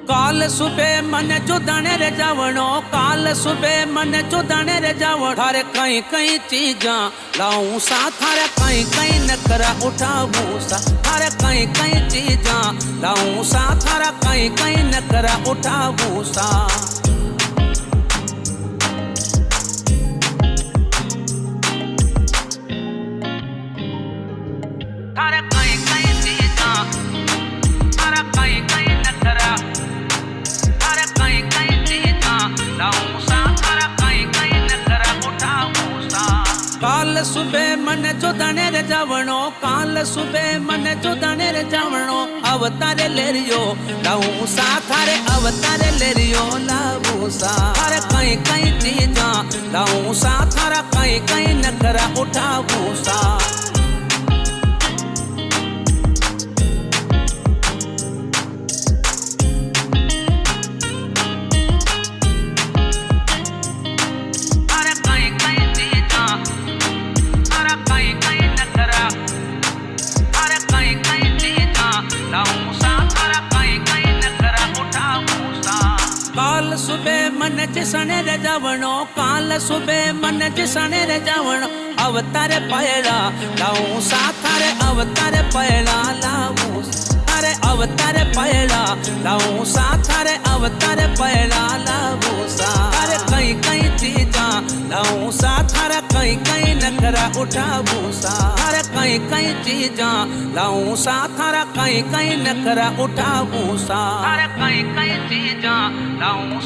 काल सुबह मन चुदाने रे जावणो, काल सुबह मन चुदाने रे जावण। थारे कई कई चीजा लाऊं सा, थारे कई कई नखरा उठाऊं सा, थारे कई कई चीजा लाऊं सा, थारा कई कई नखरा उठाऊं सा। थारे कई कई चीजा, थारा कई कई नखरा, थारे कई कई चीजा लाऊं सा, थारा कई कई नखरा उठाऊं सा। काल सुबह मन चुदाने रे जावणो, काल सुबह मन चुदाने रे जावणो। अवतारे लेरियो लाऊं सा, थारे अवतारे लेरियो लाऊं सा। थारे कई कई चीजा लाऊं सा, थारा कई कई नखरा उठाऊं सा। काल सुबह मन जिसने रे जावणो, काल सुबह मन जिसने रे जावणो। अवतारे पयला लाऊं सा, थारे अवतारे पयला लाऊं सा, थारे अवतारे पयला लाऊं सा, थारे अवतारे पयला लाऊं सा। थारे कई कई चीजा लाऊं सा, थारा कई कई नखरा उठाऊं सा। थारे कई कई चीजा लाऊं सा, थारा कई कई नखरा उठाऊं सा। थारे कई कई चीजा लाऊं